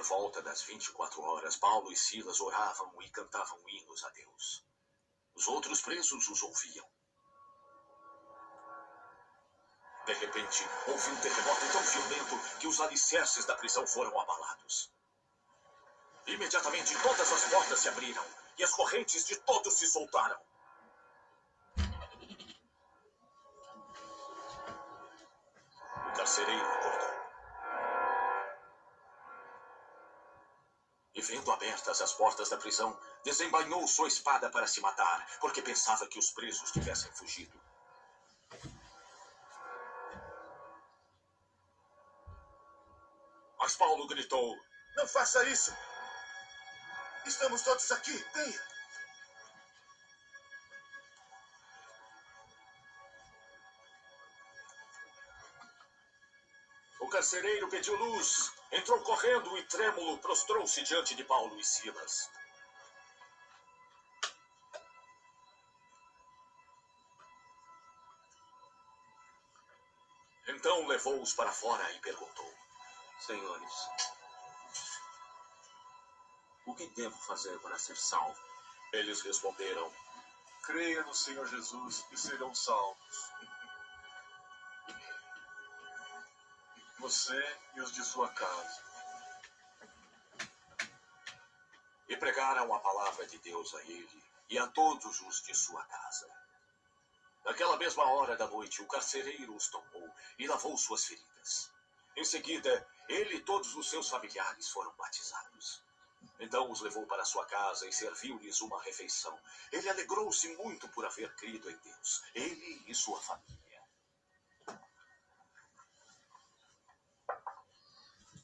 volta das 24 horas, Paulo e Silas oravam e cantavam hinos a Deus. Os outros presos os ouviam. De repente, houve um terremoto tão violento que os alicerces da prisão foram abalados. Imediatamente, todas as portas se abriram e as correntes de todos se soltaram. O carcereiro acordou. E vendo abertas as portas da prisão, desembainhou sua espada para se matar, porque pensava que os presos tivessem fugido. Mas Paulo gritou: "Não faça isso! Estamos todos aqui, venha!" O carcereiro pediu luz, entrou correndo e trêmulo prostrou-se diante de Paulo e Silas. Então levou-os para fora e perguntou: Senhores, o que devo fazer para ser salvo? Eles responderam: Creia no Senhor Jesus e serão salvos. Você e os de sua casa. E pregaram a palavra de Deus a ele e a todos os de sua casa. Naquela mesma hora da noite, o carcereiro os tomou e lavou suas feridas. Em seguida, ele e todos os seus familiares foram batizados. Então os levou para sua casa e serviu-lhes uma refeição. Ele alegrou-se muito por haver crido em Deus, ele e sua família.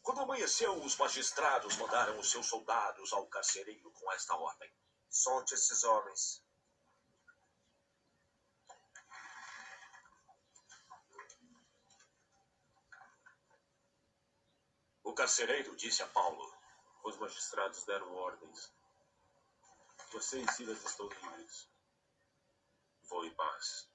Quando amanheceu, os magistrados mandaram os seus soldados ao carcereiro com esta ordem: Solte esses homens. O carcereiro disse a Paulo: Os magistrados deram ordens. Você e Silas estão livres. Vou em paz.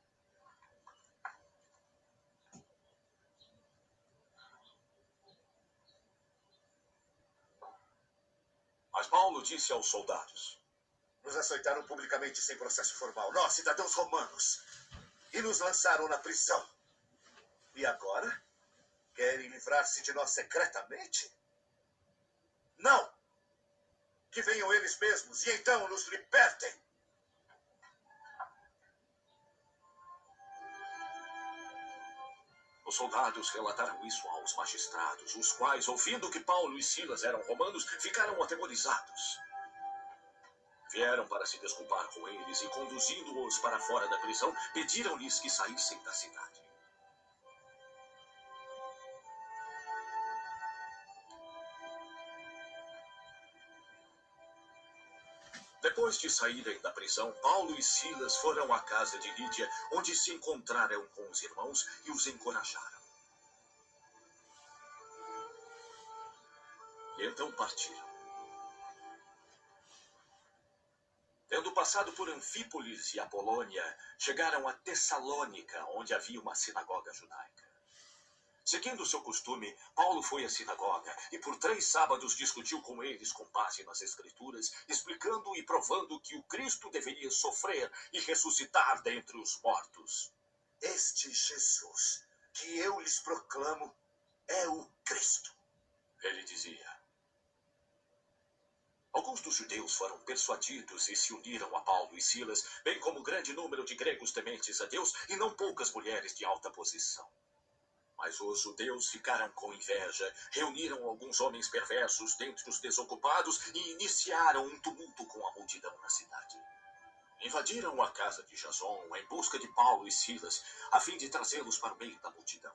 Mas Paulo disse aos soldados: Nos açoitaram publicamente sem processo formal, nós, cidadãos romanos, e nos lançaram na prisão. E agora? Querem livrar-se de nós secretamente? Não! Que venham eles mesmos e então nos libertem! Os soldados relataram isso aos magistrados, os quais, ouvindo que Paulo e Silas eram romanos, ficaram atemorizados. Vieram para se desculpar com eles e, conduzindo-os para fora da prisão, pediram-lhes que saíssem da cidade. Depois de saírem da prisão, Paulo e Silas foram à casa de Lídia, onde se encontraram com os irmãos e os encorajaram. E então partiram. Tendo passado por Anfípolis e Apolônia, chegaram a Tessalônica, onde havia uma sinagoga judaica. Seguindo seu costume, Paulo foi à sinagoga e por 3 sábados discutiu com eles com base nas Escrituras, explicando e provando que o Cristo deveria sofrer e ressuscitar dentre os mortos. Este Jesus que eu lhes proclamo é o Cristo. Ele dizia. Alguns dos judeus foram persuadidos e se uniram a Paulo e Silas, bem como grande número de gregos tementes a Deus e não poucas mulheres de alta posição. Mas os judeus ficaram com inveja, reuniram alguns homens perversos dentre os desocupados e iniciaram um tumulto com a multidão na cidade. Invadiram a casa de Jason em busca de Paulo e Silas, a fim de trazê-los para o meio da multidão.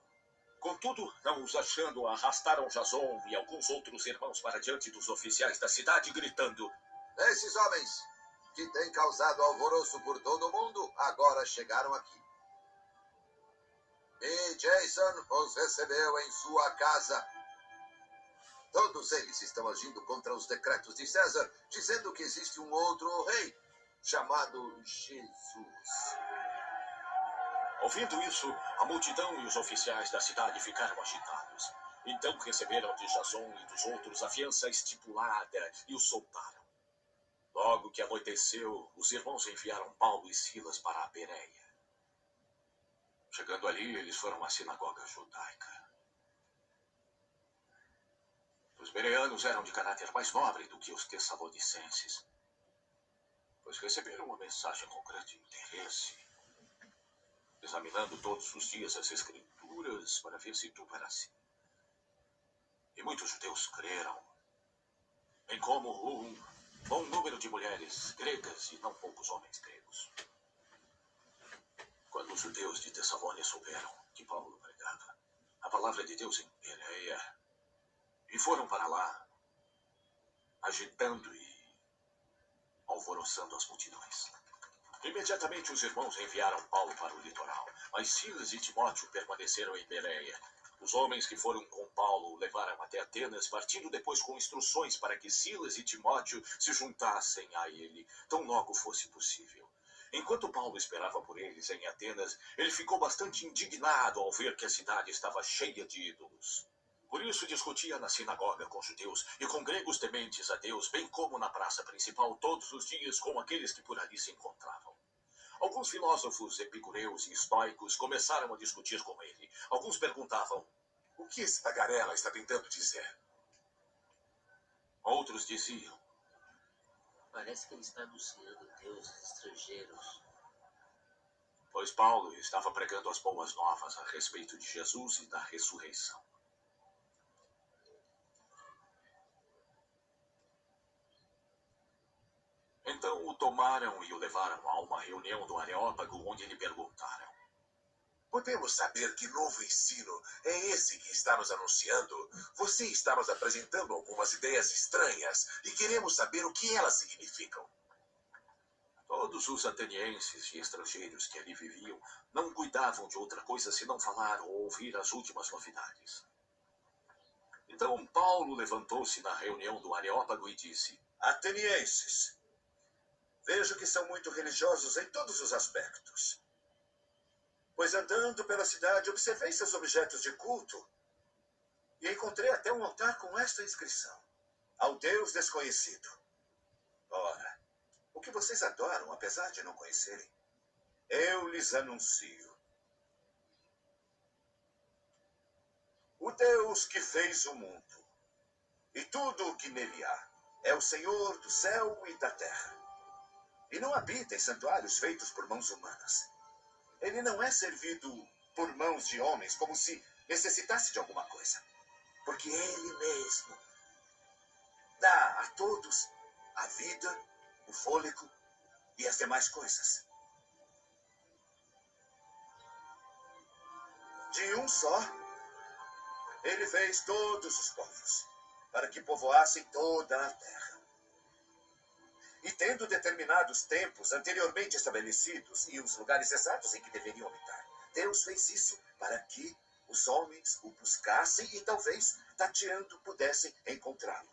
Contudo, não os achando, arrastaram Jason e alguns outros irmãos para diante dos oficiais da cidade, gritando: Esses homens, que têm causado alvoroço por todo o mundo, agora chegaram aqui. E Jason os recebeu em sua casa. Todos eles estão agindo contra os decretos de César, dizendo que existe um outro rei, chamado Jesus. Ouvindo isso, a multidão e os oficiais da cidade ficaram agitados. Então receberam de Jasson e dos outros a fiança estipulada e os soltaram. Logo que anoiteceu, os irmãos enviaram Paulo e Silas para a Bereia. Chegando ali, eles foram à sinagoga judaica. Os bereanos eram de caráter mais nobre do que os tessalonicenses, pois receberam uma mensagem com grande interesse, examinando todos os dias as escrituras para ver se tudo era assim. E muitos judeus creram, bem como um bom número de mulheres gregas e não poucos homens gregos. Quando os judeus de Tessalônia souberam que Paulo pregava a palavra de Deus em Bereia, e foram para lá, agitando e alvoroçando as multidões. Imediatamente os irmãos enviaram Paulo para o litoral, mas Silas e Timóteo permaneceram em Bereia. Os homens que foram com Paulo o levaram até Atenas, partindo depois com instruções para que Silas e Timóteo se juntassem a ele, tão logo fosse possível. Enquanto Paulo esperava por eles em Atenas, ele ficou bastante indignado ao ver que a cidade estava cheia de ídolos. Por isso discutia na sinagoga com judeus e com gregos tementes a Deus, bem como na praça principal todos os dias com aqueles que por ali se encontravam. Alguns filósofos epicureus e estoicos começaram a discutir com ele. Alguns perguntavam: o que esse tagarela está tentando dizer? Outros diziam: parece que ele está anunciando deuses estrangeiros. Pois Paulo estava pregando as boas novas a respeito de Jesus e da ressurreição. Então o tomaram e o levaram a uma reunião do Areópago, onde lhe perguntaram: podemos saber que novo ensino é esse que está nos anunciando? Você está nos apresentando algumas ideias estranhas e queremos saber o que elas significam. Todos os atenienses e estrangeiros que ali viviam não cuidavam de outra coisa senão falar ou ouvir as últimas novidades. Então Paulo levantou-se na reunião do Areópago e disse: atenienses, vejo que são muito religiosos em todos os aspectos. Pois andando pela cidade observei seus objetos de culto e encontrei até um altar com esta inscrição: ao Deus desconhecido. Ora, o que vocês adoram, apesar de não conhecerem, eu lhes anuncio. O Deus que fez o mundo e tudo o que nele há é o Senhor do céu e da terra. E não habita em santuários feitos por mãos humanas. Ele não é servido por mãos de homens como se necessitasse de alguma coisa. Porque ele mesmo dá a todos a vida, o fôlego e as demais coisas. De um só, ele fez todos os povos, para que povoassem toda a terra. E tendo determinados tempos anteriormente estabelecidos e os lugares exatos em que deveriam habitar, Deus fez isso para que os homens o buscassem e talvez, tateando, pudessem encontrá-lo.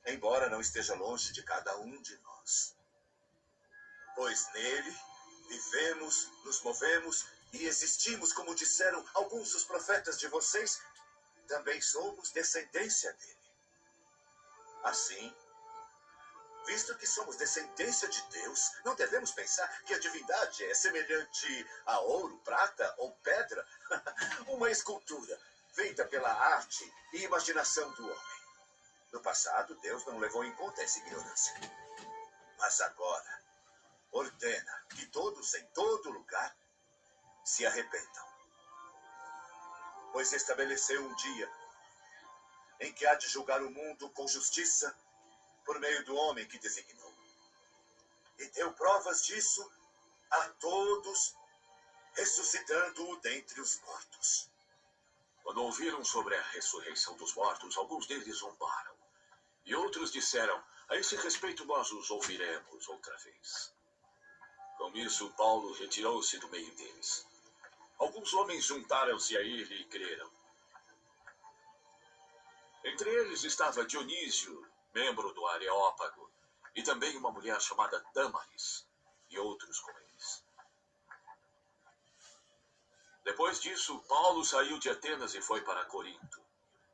Embora não esteja longe de cada um de nós. Pois nele vivemos, nos movemos e existimos, como disseram alguns dos profetas de vocês, também somos descendência dele. Assim, visto que somos descendência de Deus, não devemos pensar que a divindade é semelhante a ouro, prata ou pedra, uma escultura feita pela arte e imaginação do homem. No passado, Deus não levou em conta essa ignorância. Mas agora, ordena que todos em todo lugar se arrependam. Pois estabeleceu um dia em que há de julgar o mundo com justiça por meio do homem que designou. E deu provas disso a todos, ressuscitando-o dentre os mortos. Quando ouviram sobre a ressurreição dos mortos, alguns deles zombaram. E outros disseram: a esse respeito nós os ouviremos outra vez. Com isso, Paulo retirou-se do meio deles. Alguns homens juntaram-se a ele e creram. Entre eles estava Dionísio, membro do Areópago, e também uma mulher chamada Dâmaris, e outros com eles. Depois disso, Paulo saiu de Atenas e foi para Corinto.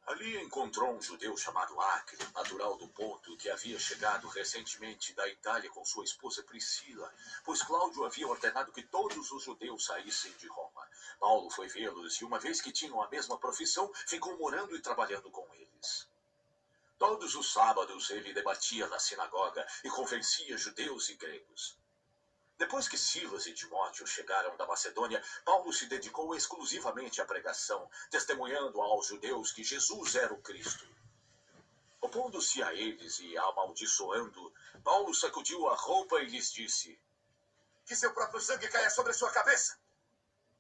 Ali encontrou um judeu chamado Acre, natural do Ponto, que havia chegado recentemente da Itália com sua esposa Priscila, pois Cláudio havia ordenado que todos os judeus saíssem de Roma. Paulo foi vê-los e, uma vez que tinham a mesma profissão, ficou morando e trabalhando com eles. Todos os sábados ele debatia na sinagoga e convencia judeus e gregos. Depois que Silas e Timóteo chegaram da Macedônia, Paulo se dedicou exclusivamente à pregação, testemunhando aos judeus que Jesus era o Cristo. Opondo-se a eles e amaldiçoando, Paulo sacudiu a roupa e lhes disse: Que seu próprio sangue caia sobre a sua cabeça.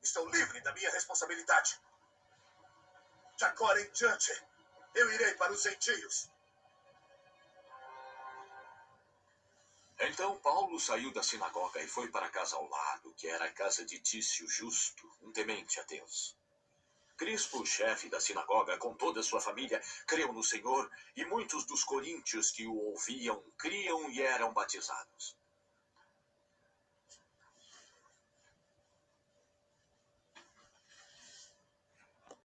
Estou livre da minha responsabilidade. De agora em diante, eu irei para os gentios. Então Paulo saiu da sinagoga e foi para a casa ao lado, que era a casa de Tício Justo, um temente a Deus. Crispo, chefe da sinagoga, com toda a sua família, creu no Senhor, e muitos dos coríntios que o ouviam criam e eram batizados.